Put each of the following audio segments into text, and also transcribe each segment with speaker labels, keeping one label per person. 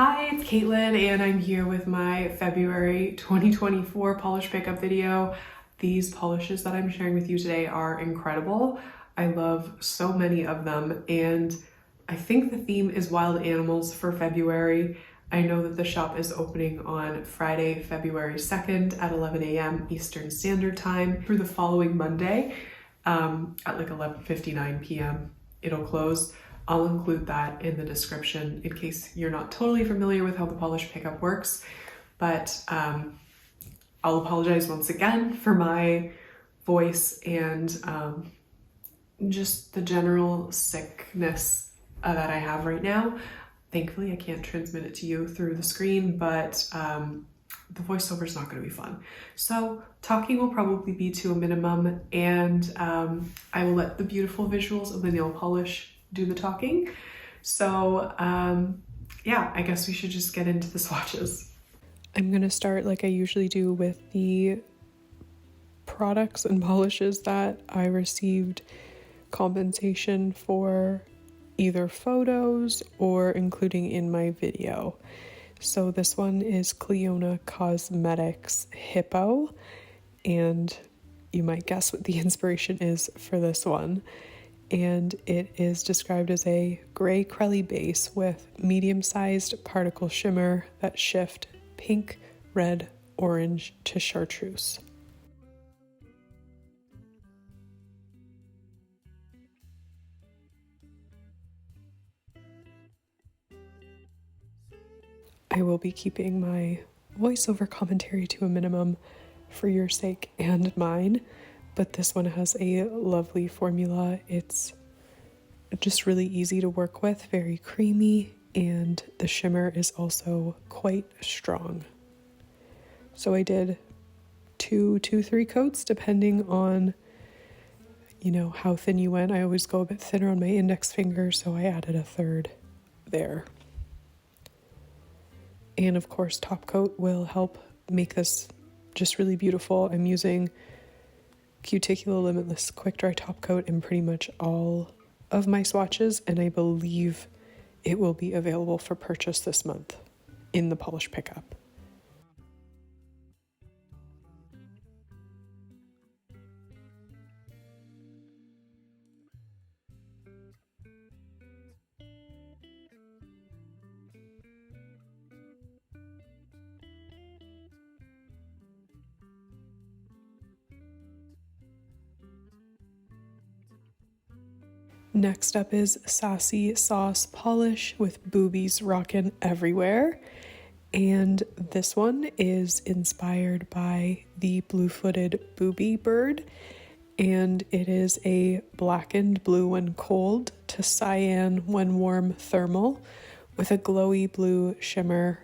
Speaker 1: Hi, it's Caitlin and I'm here with my February 2024 polish pickup video. These polishes that I'm sharing with you today are incredible. I love so many of them and I think the theme is wild animals for February. I know that the shop is opening on Friday, February 2nd at 11 a.m. Eastern Standard Time through the following Monday at like 11:59 p.m. It'll close. I'll include that in the description in case you're not totally familiar with how the polish pickup works, but I'll apologize once again for my voice and just the general sickness that I have right now. Thankfully, I can't transmit it to you through the screen, but the voiceover is not going to be fun. So talking will probably be to a minimum, and I will let the beautiful visuals of the nail polish do the talking. So yeah, I guess we should just get into the swatches. I'm gonna start like I usually do with the products and polishes that I received compensation for, either photos or including in my video. So this one is Clionadh Cosmetics Hippo, and you might guess what the inspiration is for this one. And it is described as a gray crelly base with medium-sized particle shimmer that shift pink, red, orange to chartreuse. I will be keeping my voiceover commentary to a minimum for your sake and mine, but this one has a lovely formula. It's just really easy to work with, very creamy, and the shimmer is also quite strong. So I did three coats depending on, you know, how thin you went. I always go a bit thinner on my index finger, so I added a third there. And of course, top coat will help make this just really beautiful. I'm using Cuticula Limitless Quick Dry Top Coat in pretty much all of my swatches, and I believe it will be available for purchase this month in the polish pickup. Next up is Sassy Sauce Polish with Boobies Rockin' Everywhere. And this one is inspired by the blue-footed booby bird. And it is a blackened blue when cold to cyan when warm thermal with a glowy blue shimmer,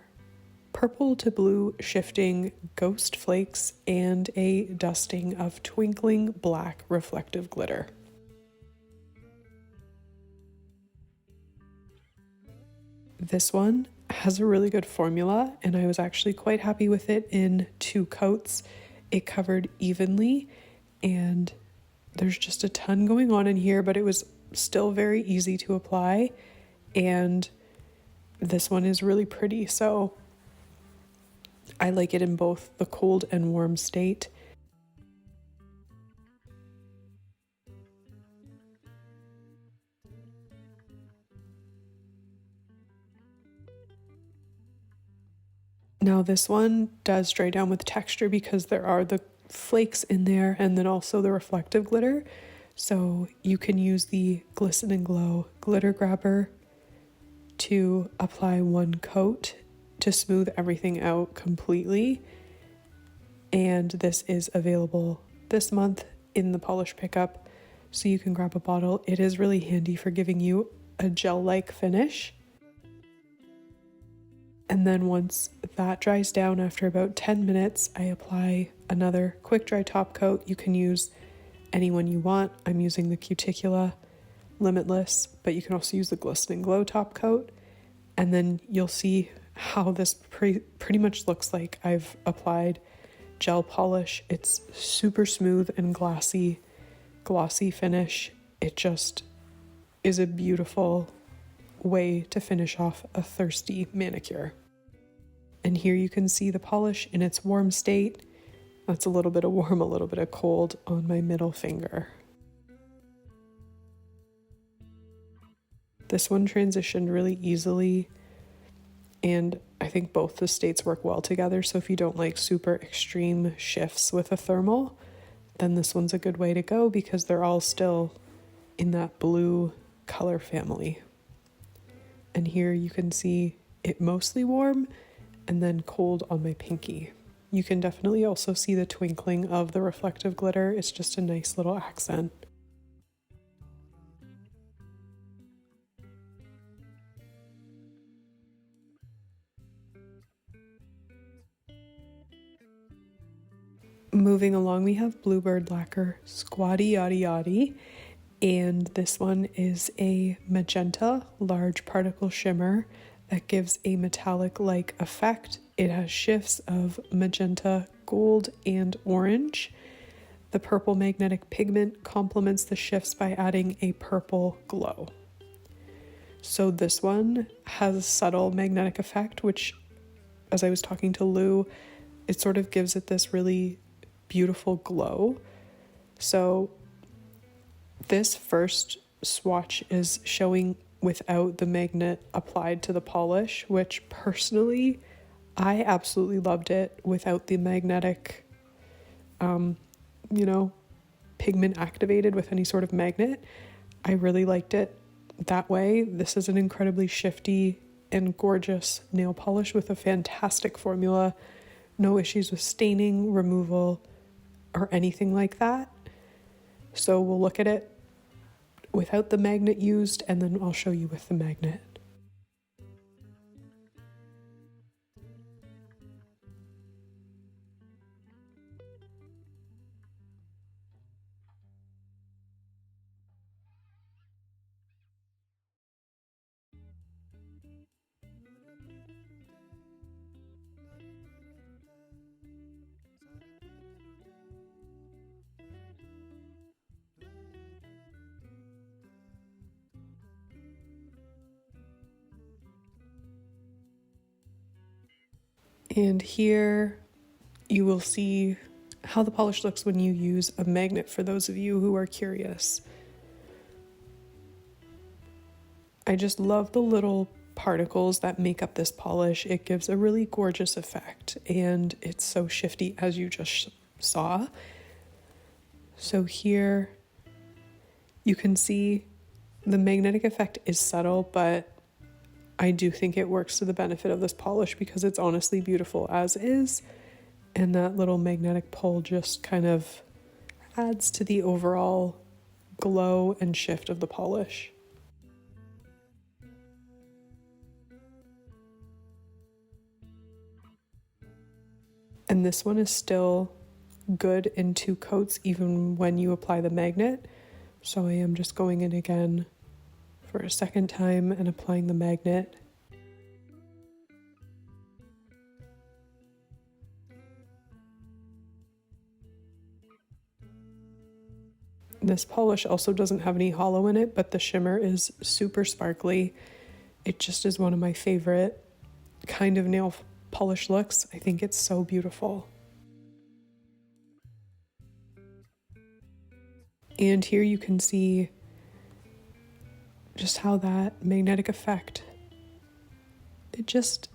Speaker 1: purple to blue shifting ghost flakes, and a dusting of twinkling black reflective glitter. This one has a really good formula, and I was actually quite happy with it in 2 coats. It covered evenly, and there's just a ton going on in here, but it was still very easy to apply, and this one is really pretty, so I like it in both the cold and warm state. Now this one does dry down with texture because there are the flakes in there and then also the reflective glitter. So you can use the Glisten and Glow glitter grabber to apply 1 coat to smooth everything out completely. And this is available this month in the polish pickup, so you can grab a bottle. It is really handy for giving you a gel-like finish. And then once that dries down after about 10 minutes, I apply another quick dry top coat. You can use any one you want. I'm using the Cuticula Limitless, but you can also use the Glisten and Glow top coat. And then you'll see how this pretty much looks like I've applied gel polish. It's super smooth and glossy finish. It just is a beautiful way to finish off a thirsty manicure. And here you can see the polish in its warm state. That's a little bit of warm, a little bit of cold on my middle finger. This one transitioned really easily, and I think both the states work well together. So if you don't like super extreme shifts with a thermal, then this one's a good way to go because they're all still in that blue color family. And here you can see it mostly warm and then cold on my pinky. You can definitely also see the twinkling of the reflective glitter. It's just a nice little accent. Moving along, we have Bluebird Lacquer Squatty Yachty Yachty, and this one is a magenta large particle shimmer that gives a metallic-like effect. It has shifts of magenta, gold, and orange. The purple magnetic pigment complements the shifts by adding a purple glow. So this one has a subtle magnetic effect, which, as I was talking to Lou, it sort of gives it this really beautiful glow. So this first swatch is showing without the magnet applied to the polish, which personally I absolutely loved it without the magnetic pigment activated with any sort of magnet. I really liked it that way. This is an incredibly shifty and gorgeous nail polish with a fantastic formula. No issues with staining, removal, or anything like that. So we'll look at it without the magnet used, and then I'll show you with the magnet. And here you will see how the polish looks when you use a magnet, for those of you who are curious. I just love the little particles that make up this polish. It gives a really gorgeous effect, and it's so shifty, as you just saw. So here you can see the magnetic effect is subtle, but I do think it works to the benefit of this polish because it's honestly beautiful as is, and that little magnetic pull just kind of adds to the overall glow and shift of the polish. And this one is still good in 2 coats even when you apply the magnet. So I am just going in again for a second time and applying the magnet. This polish also doesn't have any hollow in it, but the shimmer is super sparkly. It just is one of my favorite kind of nail polish looks. I think it's so beautiful. And here you can see just how that magnetic effect, it just,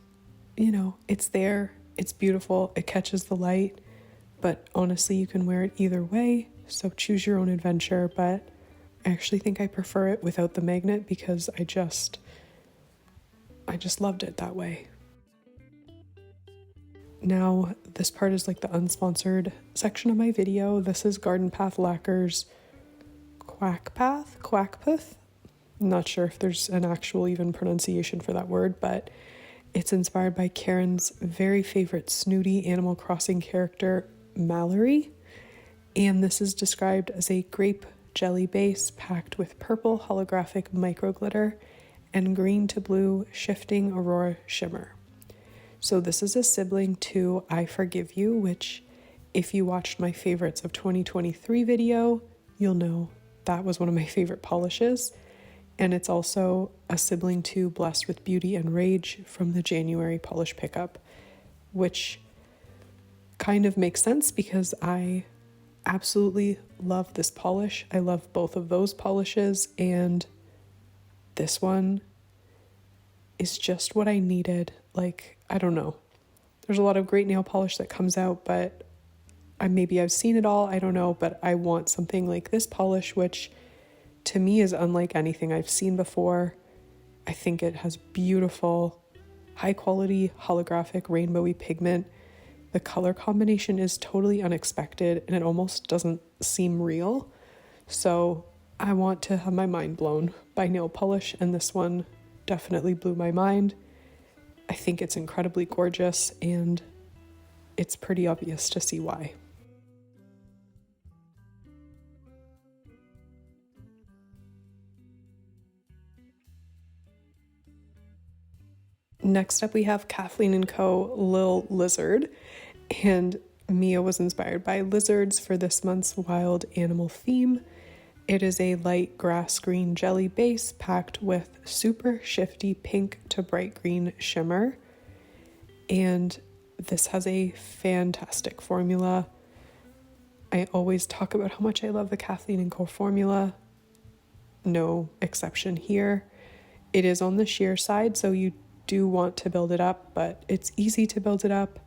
Speaker 1: it's there, it's beautiful, it catches the light, but honestly you can wear it either way, so choose your own adventure. But I actually think I prefer it without the magnet because I just loved it that way. Now this part is like the unsponsored section of my video. This is Garden Path Lacquer's Quackpath. I'm not sure if there's an actual even pronunciation for that word, but it's inspired by Karen's very favorite snooty Animal Crossing character, Mallory. And this is described as a grape jelly base packed with purple holographic micro glitter and green to blue shifting aurora shimmer. So this is a sibling to I Forgive You, which if you watched my favorites of 2023 video, you'll know that was one of my favorite polishes. and it's also a sibling to Blessed with Beauty and Rage from the January polish pickup, which kind of makes sense because I absolutely love this polish. I love both of those polishes, and this one is just what I needed. Like, I don't know. There's a lot of great nail polish that comes out, but maybe I've seen it all, I don't know, but I want something like this polish, which to me is unlike anything I've seen before. I think it has beautiful, high quality, holographic, rainbowy pigment. The color combination is totally unexpected and it almost doesn't seem real. So I want to have my mind blown by nail polish, and this one definitely blew my mind. I think it's incredibly gorgeous, and it's pretty obvious to see why. Next up we have Kathleen & Co. Lil Lizard, and Mia was inspired by lizards for this month's wild animal theme. It is a light grass green jelly base packed with super shifty pink to bright green shimmer, and this has a fantastic formula. I always talk about how much I love the Kathleen & Co. formula. No exception here. It is on the sheer side, so you do want to build it up, but it's easy to build it up,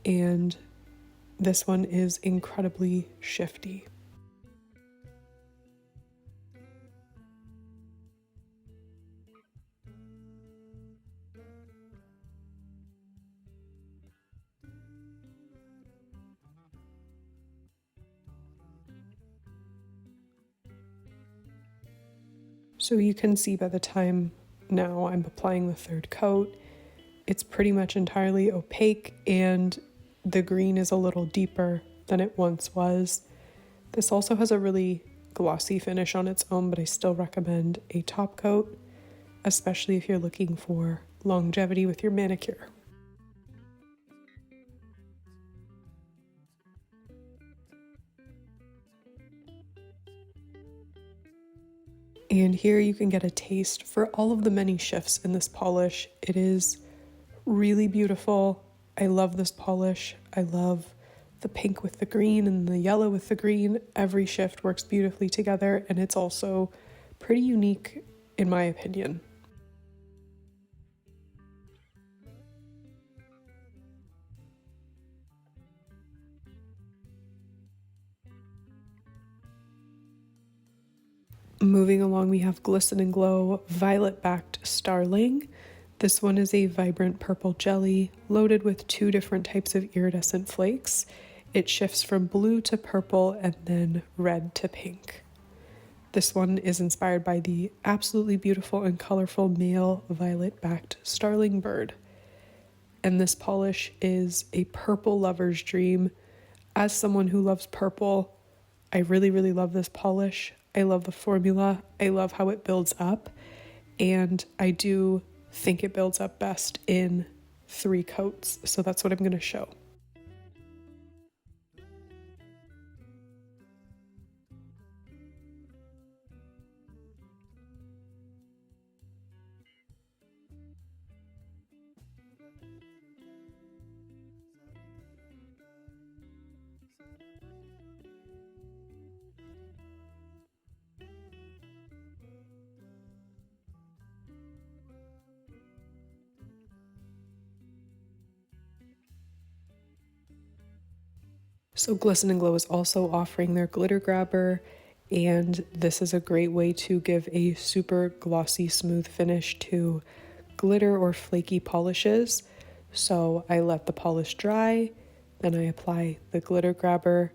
Speaker 1: and this one is incredibly shifty. So you can see by the time now I'm applying the third coat, it's pretty much entirely opaque, and the green is a little deeper than it once was. This also has a really glossy finish on its own, but I still recommend a top coat, especially if you're looking for longevity with your manicure. And here you can get a taste for all of the many shifts in this polish. It is really beautiful. I love this polish. I love the pink with the green and the yellow with the green. Every shift works beautifully together, and it's also pretty unique in my opinion. Moving along, we have Glisten & Glow Violet Backed Starling. This one is a vibrant purple jelly loaded with 2 different types of iridescent flakes. It shifts from blue to purple and then red to pink. This one is inspired by the absolutely beautiful and colorful male violet backed starling bird. And this polish is a purple lover's dream. As someone who loves purple, I really, really love this polish. I love the formula. I love how it builds up. And I do think it builds up best in 3 coats. So that's what I'm going to show. So Glisten & Glow is also offering their glitter grabber, and this is a great way to give a super glossy, smooth finish to glitter or flaky polishes. So I let the polish dry, then I apply the glitter grabber,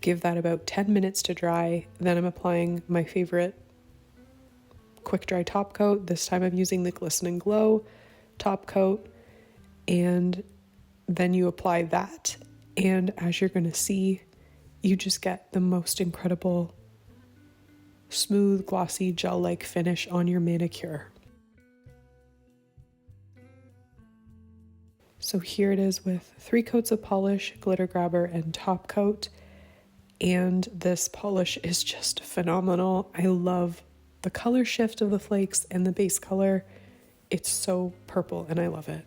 Speaker 1: give that about 10 minutes to dry, then I'm applying my favorite quick dry top coat. This time I'm using the Glisten & Glow top coat, and then you apply that. And as you're going to see, you just get the most incredible, smooth, glossy, gel-like finish on your manicure. So here it is with 3 coats of polish, glitter grabber, and top coat. And this polish is just phenomenal. I love the color shift of the flakes and the base color, it's so purple and I love it.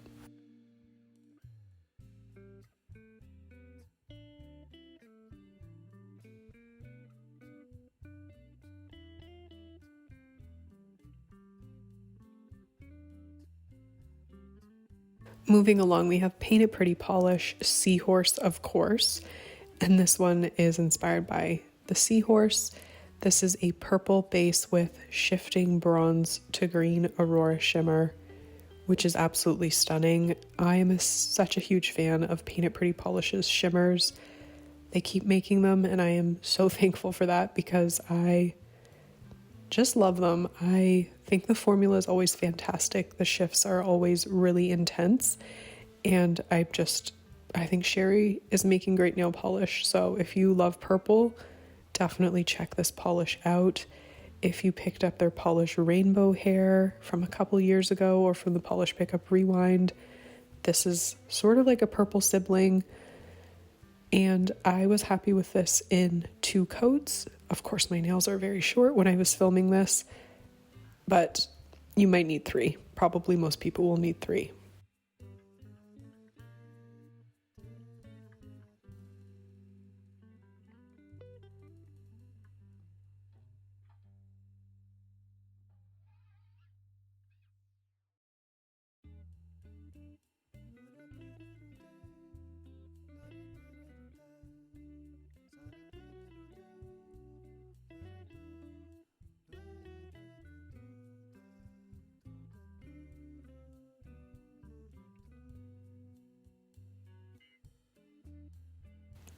Speaker 1: Moving along, we have Paint It Pretty Polish Seahorse, of course, and this one is inspired by the seahorse. This is a purple base with shifting bronze to green Aurora shimmer, which is absolutely stunning. I am such a huge fan of Paint It Pretty Polish's shimmers. They keep making them, and I am so thankful for that because I just love them. I think the formula is always fantastic. The shifts are always really intense, and I think Sherry is making great nail polish. So if you love purple, definitely check this polish out. If you picked up their polish Rainbow Hair from a couple years ago or from the Polish Pickup Rewind, this is sort of like a purple sibling. And I was happy with this in 2 coats. Of course, my nails are very short when I was filming this, but you might need 3. Probably most people will need 3.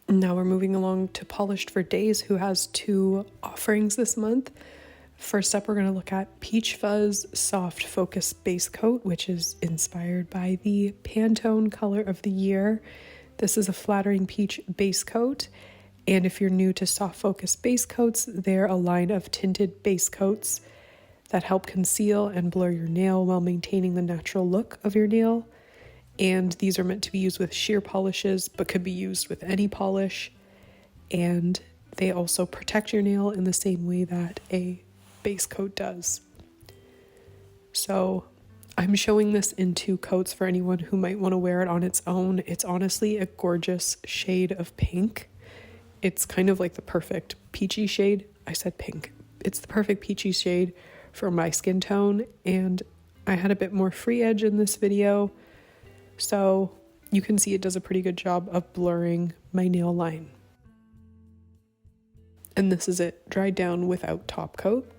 Speaker 1: Now we're moving along to Polished for Days, who has 2 offerings this month. First up, we're going to look at Peach Fuzz Soft Focus Base Coat, which is inspired by the Pantone color of the year. This is a flattering peach base coat, and if you're new to soft focus base coats, they're a line of tinted base coats that help conceal and blur your nail while maintaining the natural look of your nail. And these are meant to be used with sheer polishes, but could be used with any polish. And they also protect your nail in the same way that a base coat does. So I'm showing this in 2 coats for anyone who might want to wear it on its own. It's honestly a gorgeous shade of pink. It's kind of like the perfect peachy shade. I said pink. It's the perfect peachy shade for my skin tone. And I had a bit more free edge in this video, so you can see it does a pretty good job of blurring my nail line. And this is it, dried down without top coat.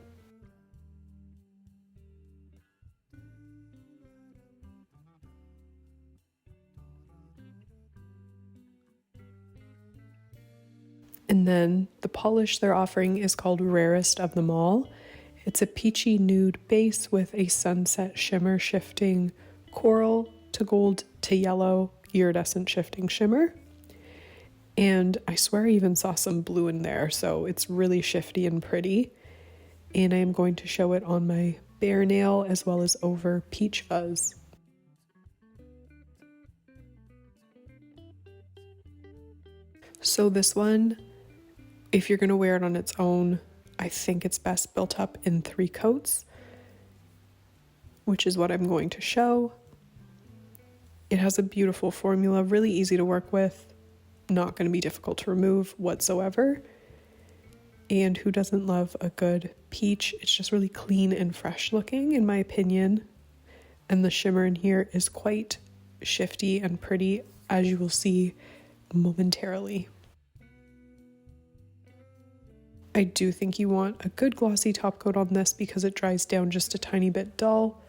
Speaker 1: And then the polish they're offering is called Rarest of Them All. It's a peachy nude base with a sunset shimmer shifting coral to gold to yellow iridescent shifting shimmer. And I swear I even saw some blue in there, so it's really shifty and pretty. And I am going to show it on my bare nail as well as over Peach Fuzz. So this one, if you're going to wear it on its own, I think it's best built up in 3 coats, which is what I'm going to show. It has a beautiful formula, really easy to work with, not going to be difficult to remove whatsoever. And who doesn't love a good peach? It's just really clean and fresh looking, in my opinion. And the shimmer in here is quite shifty and pretty, as you will see momentarily. I do think you want a good glossy top coat on this because it dries down just a tiny bit dull.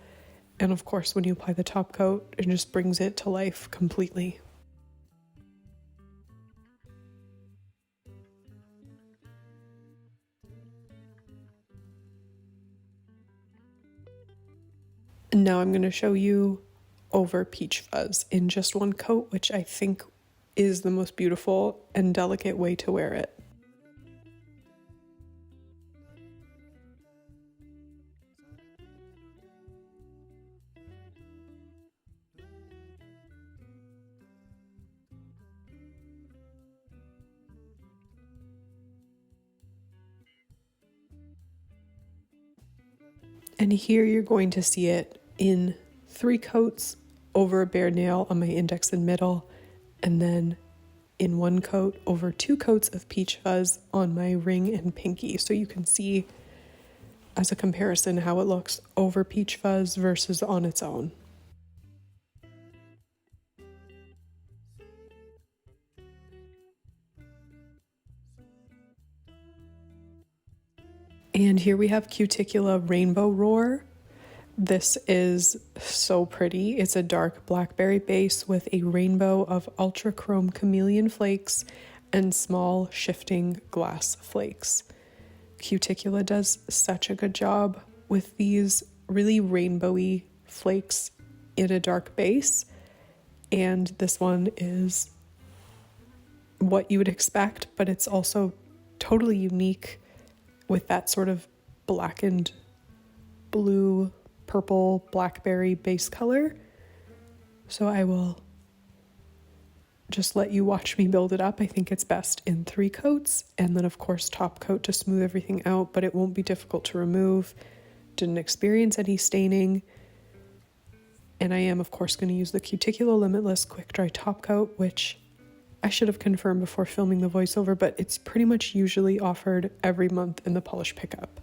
Speaker 1: And of course, when you apply the top coat, it just brings it to life completely. And now I'm going to show you over Peach Fuzz in just 1 coat, which I think is the most beautiful and delicate way to wear it. And here you're going to see it in 3 coats over a bare nail on my index and middle, and then in 1 coat over 2 coats of peach fuzz on my ring and pinky. So you can see as a comparison how it looks over peach fuzz versus on its own. And here we have Cuticula Rainbow Roar. This is so pretty. It's a dark blackberry base with a rainbow of ultra chrome chameleon flakes and small shifting glass flakes. Cuticula does such a good job with these really rainbowy flakes in a dark base. And this one is what you would expect, but it's also totally unique with that sort of blackened blue, purple, blackberry base color. So I will just let you watch me build it up. I think it's best in 3 coats, and then of course top coat to smooth everything out, but it won't be difficult to remove. Didn't experience any staining. And I am of course going to use the Cuticula Limitless Quick Dry Top Coat, which I should have confirmed before filming the voiceover, but it's pretty much usually offered every month in the Polish Pickup.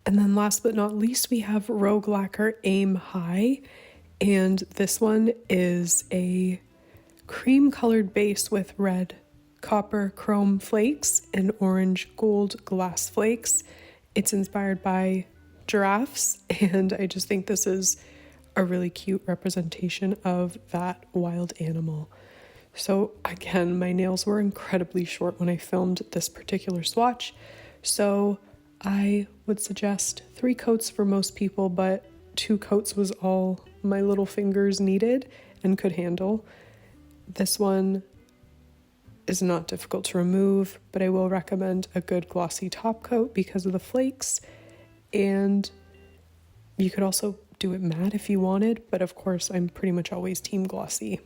Speaker 1: And then last but not least, we have Rogue Lacquer Aim High. And this one is a cream colored base with red copper chrome flakes and orange gold glass flakes. It's inspired by giraffes, and I just think this is a really cute representation of that wild animal. So again, my nails were incredibly short when I filmed this particular swatch, so I would suggest 3 coats for most people, but 2 coats was all my little fingers needed and could handle. This one is not difficult to remove, but I will recommend a good glossy top coat because of the flakes. And you could also do it matte if you wanted, but of course I'm pretty much always team glossy.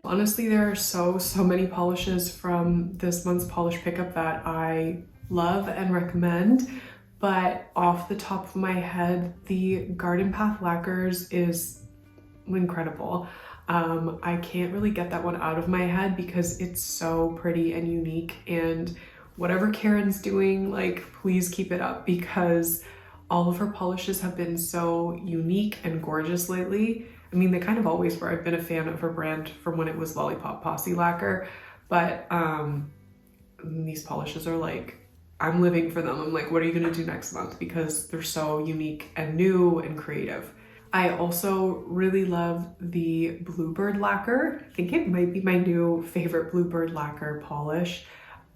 Speaker 1: Honestly, there are so many polishes from this month's polish pickup that I love and recommend, but off the top of my head, the Garden Path Lacquers is incredible. I can't really get that one out of my head because it's so pretty and unique, and whatever Karen's doing, like, please keep it up because all of her polishes have been so unique and gorgeous lately. I mean, they kind of always were. I've been a fan of her brand from when it was Lollipop Posse Lacquer, but these polishes are like I'm living for them. I'm like, what are you gonna do next month? Because they're so unique and new and creative. I also really love the Bluebird lacquer. I think it might be my new favorite Bluebird lacquer polish.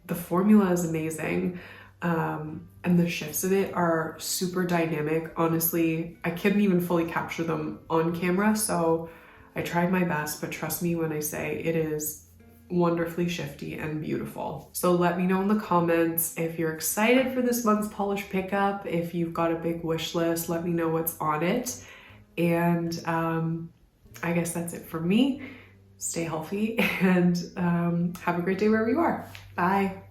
Speaker 1: The formula is amazing. And the shifts in it are super dynamic. Honestly, I couldn't even fully capture them on camera, so I tried my best, but trust me when I say it is wonderfully shifty and beautiful. So let me know in the comments if you're excited for this month's polish pickup. If you've got a big wish list, let me know what's on it. And I guess that's it for me. Stay healthy and have a great day wherever you are. Bye.